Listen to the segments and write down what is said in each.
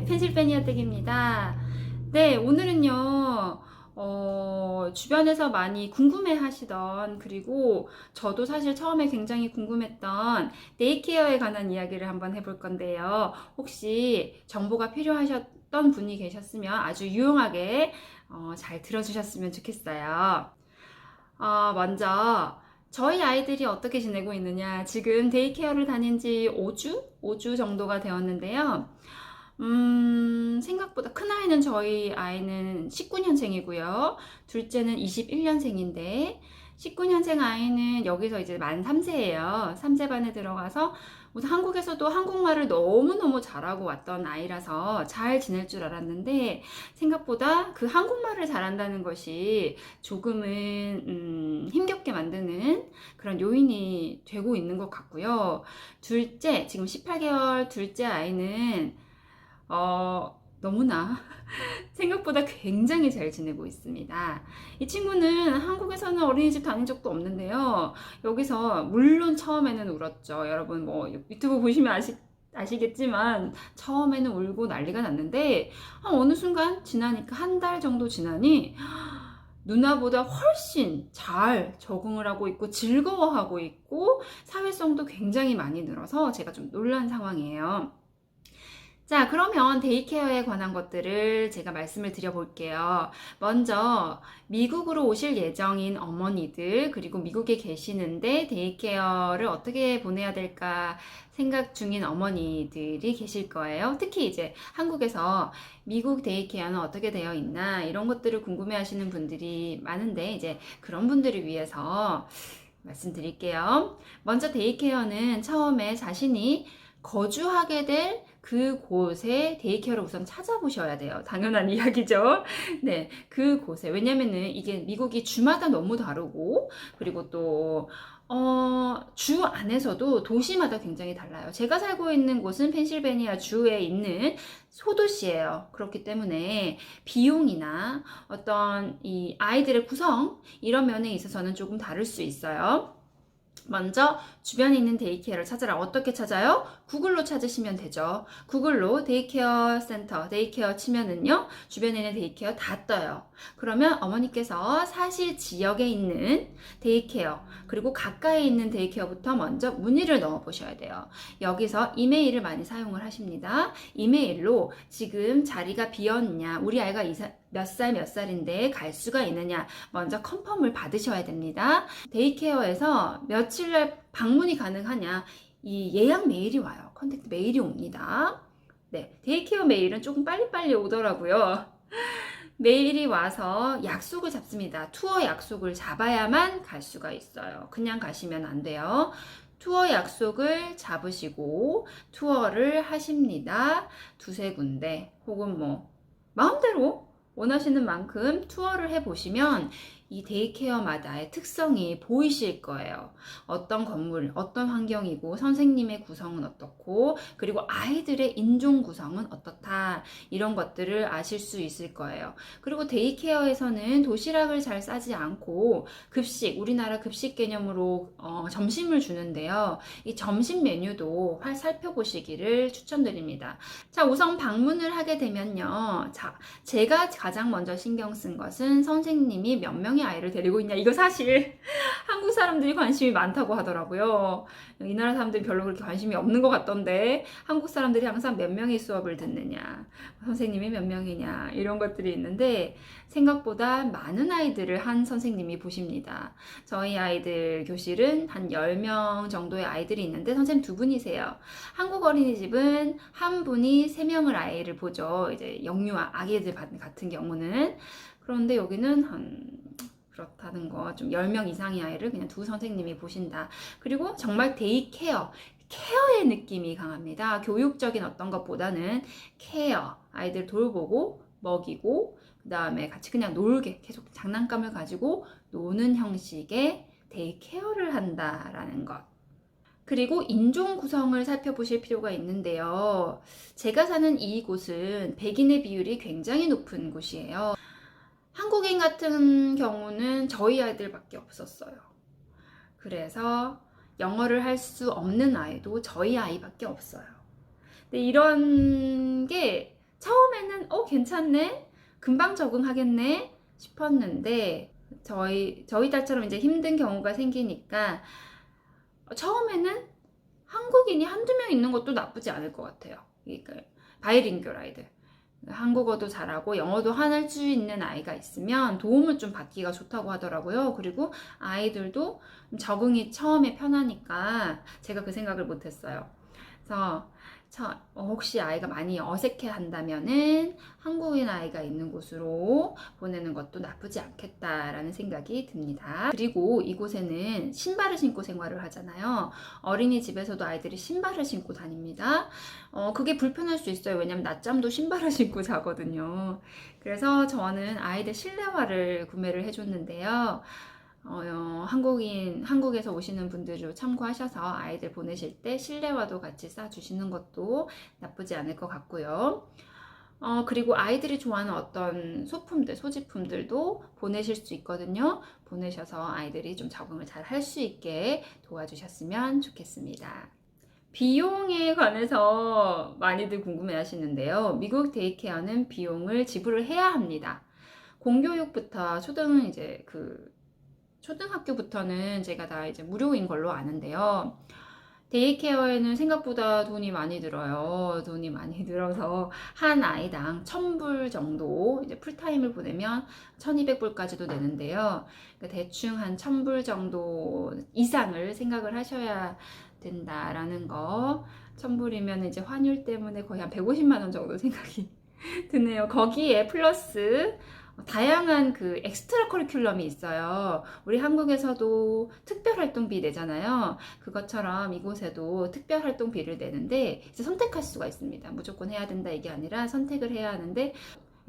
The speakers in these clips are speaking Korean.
펜실베니아 댁입니다. 네, 오늘은요, 주변에서 많이 궁금해 하시던, 그리고 저도 사실 처음에 굉장히 궁금했던 데이케어에 관한 이야기를 한번 해볼 건데요. 혹시 정보가 필요하셨던 분이 계셨으면 아주 유용하게 잘 들어주셨으면 좋겠어요. 먼저, 저희 아이들이 어떻게 지내고 있느냐. 지금 데이케어를 다닌 지 5주 정도가 되었는데요. 생각보다 큰아이는 저희 아이는 19년생이고요. 둘째는 21년생인데, 19년생 아이는 여기서 이제 만 3세예요. 3세 반에 들어가서 우선 한국에서도 한국말을 너무너무 잘하고 왔던 아이라서 잘 지낼 줄 알았는데, 생각보다 그 한국말을 잘한다는 것이 조금은 힘겹게 만드는 그런 요인이 되고 있는 것 같고요. 둘째, 지금 18개월 둘째 아이는 너무나 생각보다 굉장히 잘 지내고 있습니다. 이 친구는 한국에서는 어린이집 다닌 적도 없는데요. 여기서 물론 처음에는 울었죠. 여러분 뭐 유튜브 보시면 아시겠지만 처음에는 울고 난리가 났는데 어느 순간 지나니까 한 달 정도 지나니 누나보다 훨씬 잘 적응을 하고 있고 즐거워하고 있고 사회성도 굉장히 많이 늘어서 제가 좀 놀란 상황이에요. 자, 그러면 데이케어에 관한 것들을 제가 말씀을 드려볼게요. 먼저 미국으로 오실 예정인 어머니들, 그리고 미국에 계시는데 데이케어를 어떻게 보내야 될까 생각 중인 어머니들이 계실 거예요. 특히 이제 한국에서 미국 데이케어는 어떻게 되어 있나 이런 것들을 궁금해 하시는 분들이 많은데 이제 그런 분들을 위해서 말씀드릴게요. 먼저 데이케어는 처음에 자신이 거주하게 될 그곳에 데이케어를 우선 찾아보셔야 돼요. 당연한 이야기죠. 네, 그곳에. 왜냐면은 이게 미국이 주마다 너무 다르고, 그리고 또, 주 안에서도 도시마다 굉장히 달라요. 제가 살고 있는 곳은 펜실베니아 주에 있는 소도시예요. 그렇기 때문에 비용이나 어떤 이 아이들의 구성, 이런 면에 있어서는 조금 다를 수 있어요. 먼저 주변에 있는 데이케어를 찾아라. 어떻게 찾아요? 구글로 찾으시면 되죠. 구글로 데이케어 센터, 데이케어 치면은요, 주변에 있는 데이케어 다 떠요. 그러면 어머니께서 사실 지역에 있는 데이케어, 그리고 가까이 있는 데이케어부터 먼저 문의를 넣어 보셔야 돼요. 여기서 이메일을 많이 사용을 하십니다. 이메일로 지금 자리가 비었냐, 우리 아이가 몇 살인데 갈 수가 있느냐, 먼저 컨펌을 받으셔야 됩니다. 데이케어에서 며칠날 방문이 가능하냐, 이 예약 메일이 와요. 컨택트 메일이 옵니다. 네, 데이케어 메일은 조금 빨리빨리 오더라고요. 메일이 와서 약속을 잡습니다. 투어 약속을 잡아야만 갈 수가 있어요. 그냥 가시면 안 돼요. 투어 약속을 잡으시고 투어를 하십니다. 두세 군데 혹은 뭐 마음대로 원하시는 만큼 투어를 해보시면 이 데이케어마다의 특성이 보이실 거예요. 어떤 건물, 어떤 환경이고 선생님의 구성은 어떻고 그리고 아이들의 인종 구성은 어떻다 이런 것들을 아실 수 있을 거예요. 그리고 데이케어에서는 도시락을 잘 싸지 않고 급식, 우리나라 급식 개념으로 점심을 주는데요. 이 점심 메뉴도 살펴보시기를 추천드립니다. 자, 우선 방문을 하게 되면요. 자, 제가 가장 먼저 신경 쓴 것은 선생님이 몇 명의 아이를 데리고 있냐. 이거 사실 한국 사람들이 관심이 많다고 하더라고요. 이 나라 사람들이 별로 그렇게 관심이 없는 것 같던데 한국 사람들이 항상 몇 명의 수업을 듣느냐, 선생님이 몇 명이냐 이런 것들이 있는데 생각보다 많은 아이들을 한 선생님이 보십니다. 저희 아이들 교실은 한 10명 정도의 아이들이 있는데 선생님 두 분이세요. 한국 어린이집은 한 분이 3명을 아이를 보죠. 이제 영유 아기들 같은 경우는. 그런데 여기는 그렇다는 거, 좀 10명 이상의 아이를 그냥 두 선생님이 보신다. 그리고 정말 데이케어, 케어의 느낌이 강합니다. 교육적인 어떤 것보다는 케어, 아이들 돌보고 먹이고 그 다음에 같이 그냥 놀게, 계속 장난감을 가지고 노는 형식의 데이케어를 한다라는 것. 그리고 인종 구성을 살펴보실 필요가 있는데요. 제가 사는 이곳은 백인의 비율이 굉장히 높은 곳이에요. 한국인 같은 경우는 저희 아이들밖에 없었어요. 그래서 영어를 할 수 없는 아이도 저희 아이밖에 없어요. 근데 이런 게 처음에는 괜찮네, 금방 적응하겠네 싶었는데 저희 딸처럼 이제 힘든 경우가 생기니까 처음에는 한국인이 한두 명 있는 것도 나쁘지 않을 것 같아요. 그러니까 바이링구얼 아이들, 한국어도 잘하고 영어도 할 수 있는 아이가 있으면 도움을 좀 받기가 좋다고 하더라고요. 그리고 아이들도 적응이 처음에 편하니까 제가 그 생각을 못했어요. 그래서 혹시 아이가 많이 어색해 한다면은 한국인 아이가 있는 곳으로 보내는 것도 나쁘지 않겠다라는 생각이 듭니다. 그리고 이곳에는 신발을 신고 생활을 하잖아요. 어린이집에서도 아이들이 신발을 신고 다닙니다. 그게 불편할 수 있어요. 왜냐면 낮잠도 신발을 신고 자거든요. 그래서 저는 아이들 실내화를 구매를 해줬는데요. 한국에서 오시는 분들을 참고하셔서 아이들 보내실 때 실내화도 같이 싸주시는 것도 나쁘지 않을 것 같고요. 그리고 아이들이 좋아하는 어떤 소지품들도 보내실 수 있거든요. 보내셔서 아이들이 좀 적응을 잘 할 수 있게 도와주셨으면 좋겠습니다. 비용에 관해서 많이들 궁금해 하시는데요. 미국 데이케어는 비용을 지불을 해야 합니다. 공교육부터 초등학교부터는 제가 다 이제 무료인 걸로 아는데요. 데이케어에는 생각보다 돈이 많이 들어요. 돈이 많이 들어서 한 아이당 1,000불 정도, 이제 풀타임을 보내면 1,200불까지도 내는데요. 그러니까 대충 한 1,000불 정도 이상을 생각을 하셔야 된다라는 거. 1,000불이면 이제 환율 때문에 거의 한 150만 원 정도 생각이 드네요. 거기에 플러스 다양한 그 엑스트라 커리큘럼이 있어요. 우리 한국에서도 특별활동비 내잖아요. 그것처럼 이곳에도 특별활동비를 내는데 이제 선택할 수가 있습니다. 무조건 해야 된다 이게 아니라 선택을 해야 하는데,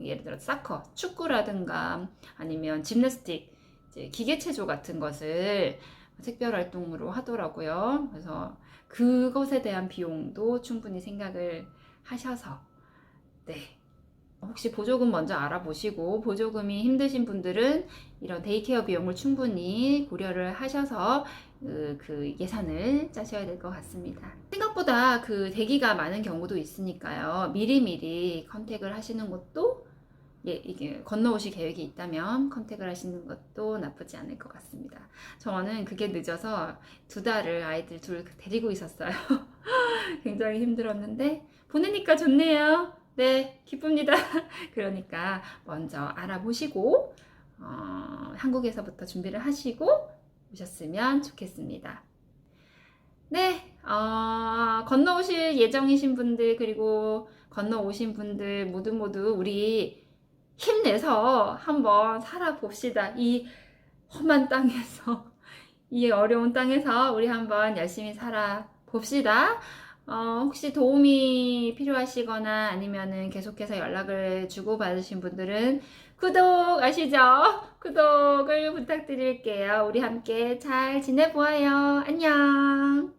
예를 들어 사커, 축구라든가 아니면 짐내스틱, 이제 기계체조 같은 것을 특별활동으로 하더라고요. 그래서 그것에 대한 비용도 충분히 생각을 하셔서, 네. 혹시 보조금 먼저 알아보시고, 보조금이 힘드신 분들은 이런 데이케어 비용을 충분히 고려를 하셔서 그 예산을 짜셔야 될 것 같습니다. 생각보다 그 대기가 많은 경우도 있으니까요. 미리미리 컨택을 하시는 것도, 이게 건너오실 계획이 있다면 컨택을 하시는 것도 나쁘지 않을 것 같습니다. 저는 그게 늦어서 2달을 아이들 둘 데리고 있었어요. 굉장히 힘들었는데 보내니까 좋네요. 네, 기쁩니다. 그러니까 먼저 알아보시고 한국에서부터 준비를 하시고 오셨으면 좋겠습니다. 네, 건너오실 예정이신 분들, 그리고 건너오신 분들 모두 우리 힘내서 한번 살아봅시다. 이 험한 땅에서, 이 어려운 땅에서 우리 한번 열심히 살아봅시다. 혹시 도움이 필요하시거나 아니면은 계속해서 연락을 주고받으신 분들은 구독 아시죠? 구독을 부탁드릴게요. 우리 함께 잘 지내보아요. 안녕.